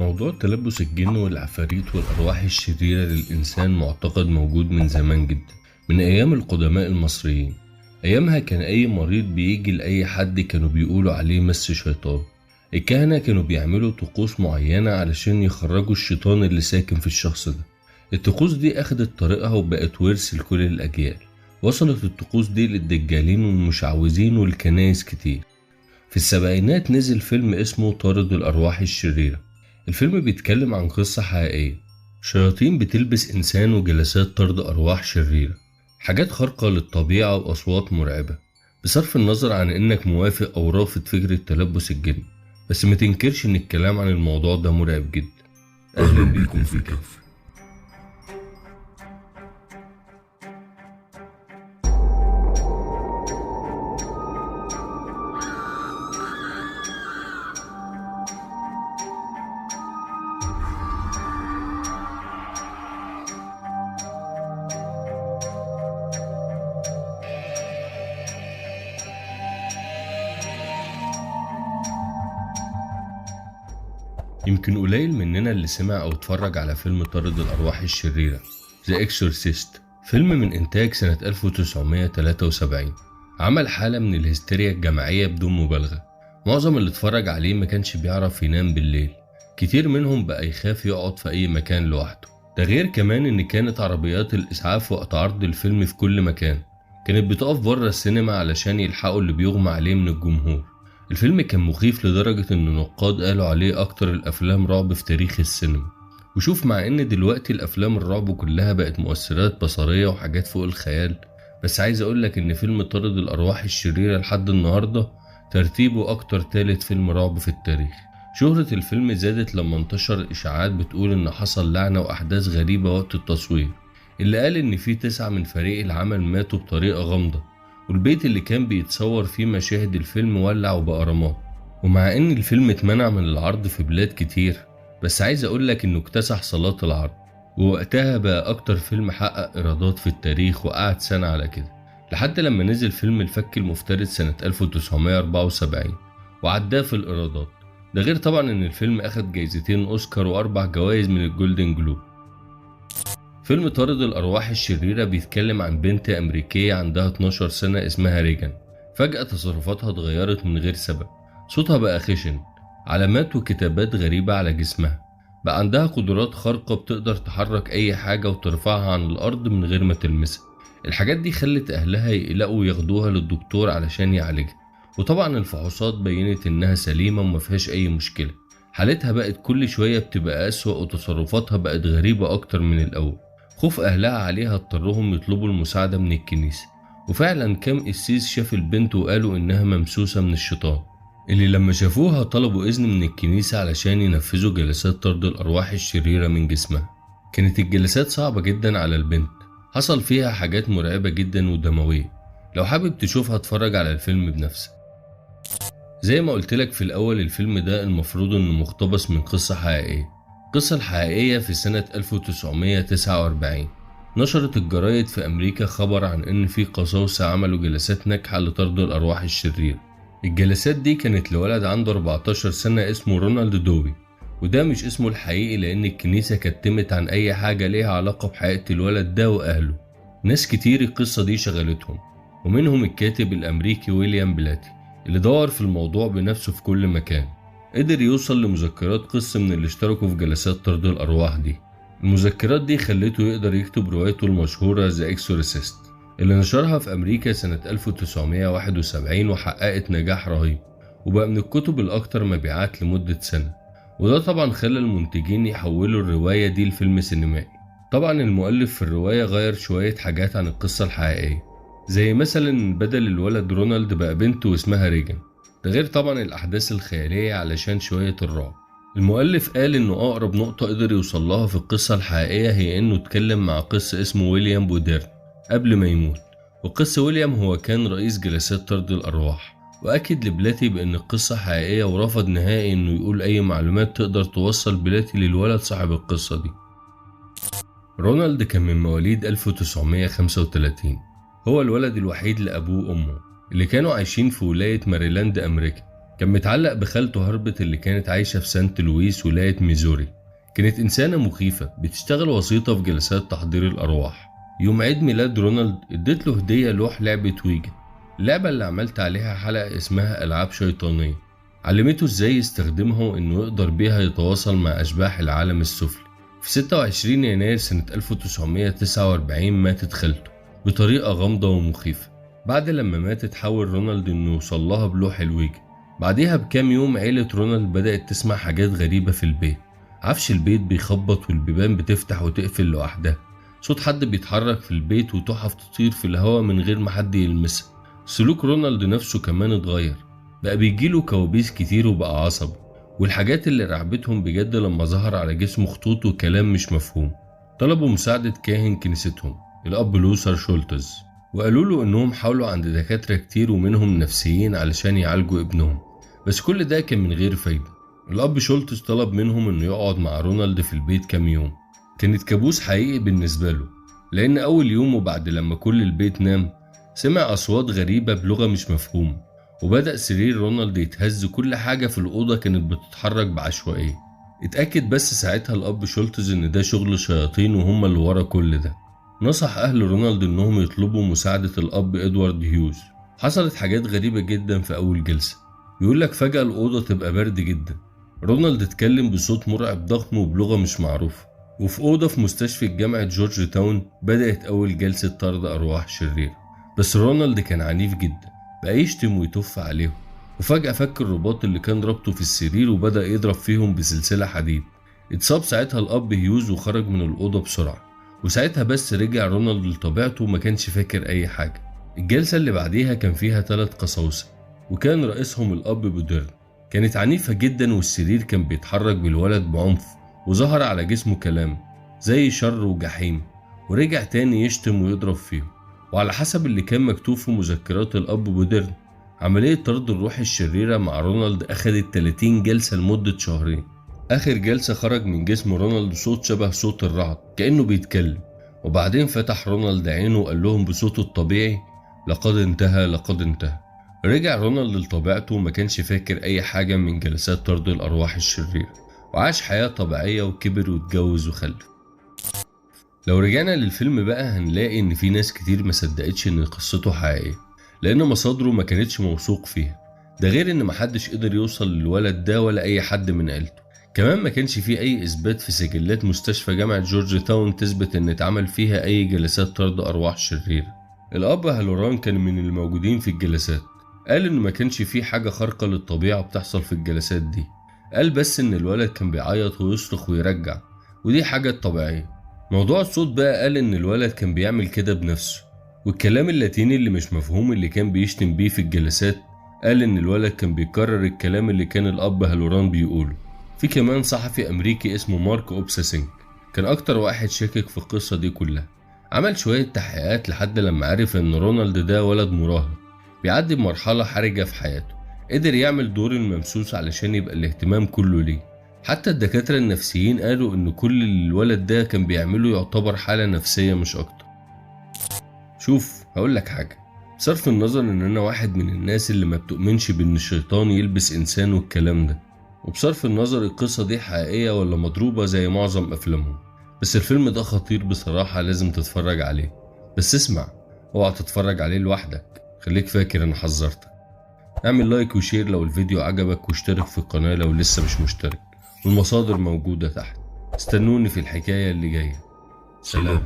موضوع تلبس الجن والعفاريت والأرواح الشريرة للإنسان معتقد موجود من زمان جدا، من أيام القدماء المصريين. أيامها كان أي مريض بيجي لأي حد كانوا بيقولوا عليه مس شيطان. الكهنة كانوا بيعملوا طقوس معينة علشان يخرجوا الشيطان اللي ساكن في الشخص ده. الطقوس دي أخدت طريقها وبقت ورث لكل الأجيال. وصلت الطقوس دي للدجالين والمشعوذين والكنايس كتير. في السبعينات نزل فيلم اسمه طارد الأرواح الشريرة. الفيلم بيتكلم عن قصة حقيقية، شياطين بتلبس إنسان وجلسات طرد أرواح شريرة، حاجات خارقة للطبيعة وأصوات مرعبة. بصرف النظر عن إنك موافق أو رافض فكرة تلبس الجن، بس ما تنكرش إن الكلام عن الموضوع ده مرعب جدا. أهلا بيكم في كهف. يمكن قليل مننا اللي سمع أو اتفرج على فيلم طارد الأرواح الشريرة The Exorcist، فيلم من إنتاج سنة 1973. عمل حالة من الهستيريا الجماعية بدون مبالغة. معظم اللي اتفرج عليه ما كانش بيعرف ينام بالليل، كتير منهم بقى يخاف يقعد في أي مكان لوحده. ده غير كمان إن كانت عربيات الإسعاف وقت عرض الفيلم في كل مكان، كانت بتقف بره السينما علشان يلحقوا اللي بيغمى عليه من الجمهور. الفيلم كان مخيف لدرجة ان النقاد قالوا عليه اكتر الافلام رعب في تاريخ السينما. وشوف، مع ان دلوقتي الافلام الرعب كلها بقت مؤثرات بصرية وحاجات فوق الخيال، بس عايز اقولك ان فيلم طارد الارواح الشريرة لحد النهاردة ترتيبه اكتر تالت فيلم رعب في التاريخ. شهرة الفيلم زادت لما انتشر اشاعات بتقول ان حصل لعنة واحداث غريبة وقت التصوير، اللي قال ان في 9 من فريق العمل ماتوا بطريقة غامضة، والبيت اللي كان بيتصور فيه مشاهد الفيلم ولع وبقى رماد. ومع ان الفيلم اتمنع من العرض في بلاد كتير، بس عايز اقولك انه اكتسح صالات العرض، ووقتها بقى اكتر فيلم حقق ايرادات في التاريخ، وقعد سنة على كده لحد لما نزل فيلم الفك المفترس سنة 1974 وعداه في الايرادات. ده غير طبعا ان الفيلم اخد جايزتين اوسكار و4 جوائز من الجولدن جلوب. فيلم طارد الأرواح الشريرة بيتكلم عن بنت أمريكية عندها 12 سنة اسمها ريجان. فجأة تصرفاتها اتغيرت من غير سبب، صوتها بقى خشن، علامات وكتابات غريبة على جسمها، بقى عندها قدرات خارقة، بتقدر تحرك أي حاجة وترفعها عن الأرض من غير ما تلمسها. الحاجات دي خلت أهلها يقلقوا وياخدوها للدكتور علشان يعالجها، وطبعا الفحوصات بينت إنها سليمة ومفيهاش أي مشكلة. حالتها بقت كل شوية بتبقى أسوأ، وتصرفاتها بقت غريبة أكتر من الأول. خوف أهلها عليها اضطرهم يطلبوا المساعدة من الكنيسة، وفعلا كام قسيس شاف البنت وقالوا إنها ممسوسة من الشيطان، اللي لما شافوها طلبوا إذن من الكنيسة علشان ينفذوا جلسات طرد الأرواح الشريرة من جسمها. كانت الجلسات صعبة جدا على البنت، حصل فيها حاجات مرعبة جدا ودموية. لو حابب تشوفها اتفرج على الفيلم بنفسك. زي ما قلتلك في الأول، الفيلم ده المفروض إنه مقتبس من قصة حقيقية. القصة الحقيقية في سنة 1949 نشرت الجرايد في أمريكا خبر عن إن في قساوسة عملوا جلسات ناجحة لطرد الأرواح الشريرة. الجلسات دي كانت لولد عنده 14 سنة اسمه رونالد دوبي، وده مش اسمه الحقيقي لأن الكنيسة كتمت عن أي حاجة ليها علاقة بحقيقة الولد ده وأهله. ناس كتير القصة دي شغلتهم، ومنهم الكاتب الأمريكي ويليام بلاتي اللي دور في الموضوع بنفسه في كل مكان. قدر يوصل لمذكرات قصة من اللي اشتركوا في جلسات طرد الأرواح دي. المذكرات دي خلته يقدر يكتب روايته المشهورة The Exorcist اللي نشرها في أمريكا سنة 1971 وحققت نجاح رهيب، وبقى من الكتب الأكثر مبيعات لمدة سنة. وده طبعا خلى المنتجين يحولوا الرواية دي لفيلم سينمائي. طبعا المؤلف في الرواية غير شوية حاجات عن القصة الحقيقية، زي مثلا بدل الولد رونالد بقى بنت واسمها ريجان. ده غير طبعا الأحداث الخيالية علشان شوية الرعب. المؤلف قال إنه أقرب نقطة قدر يوصلها في القصة الحقيقية هي إنه اتكلم مع قس اسمه ويليام بوديرن قبل ما يموت. وقس ويليام هو كان رئيس جلسات طرد الأرواح، وأكد لبلاتي بأن القصة حقيقية، ورفض نهائي إنه يقول أي معلومات تقدر توصل بلاتي للولد صاحب القصة دي. رونالد كان من مواليد 1935، هو الولد الوحيد لأبوه وأمه اللي كانوا عايشين في ولاية ماريلاند أمريكا. كان متعلق بخالته هربت اللي كانت عايشة في سانت لويس ولاية ميزوري. كانت إنسانة مخيفة بتشتغل وسيطة في جلسات تحضير الأرواح. يوم عيد ميلاد رونالد اديت له هدية لوح لعبة ويجا، اللعبة اللي عملت عليها حلقة اسمها ألعاب شيطانية. علمته ازاي يستخدمها وانه يقدر بيها يتواصل مع أشباح العالم السفلي. في 26 يناير سنة 1949 ماتت خالته بطريقة غامضة ومخيفة. بعد لما ماتت حاول رونالد انه يوصل لها بلوح الويجا. بعديها بكام يوم عيلة رونالد بدأت تسمع حاجات غريبة في البيت. عفش البيت بيخبط والبيبان بتفتح وتقفل لوحدها، صوت حد بيتحرك في البيت وتحف تطير في الهواء من غير ما حد يلمسها. سلوك رونالد نفسه كمان اتغير، بقى بيجيله كوابيس كتير وبقى عصبي، والحاجات اللي رعبتهم بجد لما ظهر على جسمه خطوط وكلام مش مفهوم. طلبوا مساعدة كاهن كنيستهم الأب لوثر شولتز، وقالوا له إنهم حاولوا عند دكاترة كتير ومنهم نفسيين علشان يعالجوا ابنهم، بس كل ده كان من غير فايدة. الأب شولتز طلب منهم إنه يقعد مع رونالد في البيت كام يوم. كانت كابوس حقيقي بالنسبة له، لأن أول يوم وبعد لما كل البيت نام سمع أصوات غريبة بلغة مش مفهومة، وبدأ سرير رونالد يتهز. كل حاجة في الأوضة كانت بتتحرك بعشوائية. اتأكد بس ساعتها الأب شولتز إن ده شغل شياطين وهم اللي ورا كل ده. نصح أهل رونالد إنهم يطلبوا مساعدة الأب إدوارد هيوز. حصلت حاجات غريبة جدا في أول جلسة. يقولك فجأة الأوضة تبقى برد جدا، رونالد اتكلم بصوت مرعب ضخم وبلغة مش معروفة. وفي أوضة في مستشفى جامعة جورج تاون بدأت أول جلسة طرد أرواح شريرة. بس رونالد كان عنيف جدا، بقى يشتم ويتف عليهم، وفجأة فك الرباط اللي كان ربطه في السرير وبدأ يضرب فيهم بسلسلة حديد. اتصاب ساعتها الأب هيوز وخرج من الأوضة بسرعة، وساعتها بس رجع رونالد لطبيعته وما كانش فاكر أي حاجة. الجلسة اللي بعديها كان فيها 3 قساوسة، وكان رئيسهم الأب بوديرن. كانت عنيفة جدا والسرير كان بيتحرك بالولد بعنف، وظهر على جسمه كلام زي شر وجحيم، ورجع تاني يشتم ويضرب فيهم. وعلى حسب اللي كان مكتوب في مذكرات الأب بوديرن، عملية طرد الروح الشريرة مع رونالد أخدت 30 جلسة لمدة شهرين. آخر جلسة خرج من جسم رونالد صوت شبه صوت الرعد كأنه بيتكلم، وبعدين فتح رونالد عينه وقال لهم بصوته الطبيعي: لقد انتهى لقد انتهى. رجع رونالد لطبيعته وما كانش فاكر أي حاجة من جلسات طرد الأرواح الشريرة، وعاش حياة طبيعية وكبر واتجوز وخلف. لو رجعنا للفيلم بقى هنلاقي إن في ناس كتير ما صدقتش إن قصته حقيقية، لأن مصادره ما كانتش موثوق فيها. ده غير إن محدش قدر يوصل للولد ده ولا أي حد من عيلته. كمان ما كانش فيه أي إثبات في سجلات مستشفى جامعة جورج تاون تثبت إن اتعمل فيها أي جلسات طرد أرواح شريرة. الأب هالوران كان من الموجودين في الجلسات، قال إنه ما كانش فيه حاجة خارقة للطبيعة بتحصل في الجلسات دي. قال بس إن الولد كان بيعيط ويصرخ ويرجع، ودي حاجة طبيعية. موضوع الصوت بقى قال إن الولد كان بيعمل كده بنفسه. والكلام اللاتيني اللي مش مفهوم اللي كان بيشتم بيه في الجلسات قال إن الولد كان بيكرر الكلام اللي كان الأب هالوران بيقوله. في كمان صحفي أمريكي اسمه مارك أوبساسينج كان أكتر واحد شاكك في القصة دي كلها. عمل شوية تحقيقات لحد لما عرف إن رونالد ده ولد مراهق بيعدي بمرحلة حرجة في حياته، قدر يعمل دور الممسوس علشان يبقى الاهتمام كله ليه. حتى الدكاترة النفسيين قالوا إن كل اللي الولد ده كان بيعمله يعتبر حالة نفسية مش أكتر. شوف هقولك حاجة، بصرف النظر إن أنا واحد من الناس اللي ما بتؤمنش بإن الشيطان يلبس إنسان والكلام ده، وبصرف النظر القصة دي حقيقية ولا مضروبة زي معظم أفلامهم، بس الفيلم ده خطير بصراحة، لازم تتفرج عليه. بس اسمع، اوعى تتفرج عليه لوحدك، خليك فاكر أنا حذرتك. اعمل لايك وشير لو الفيديو عجبك، واشترك في القناة لو لسه مش مشترك، والمصادر موجودة تحت. استنوني في الحكاية اللي جاية. سلام.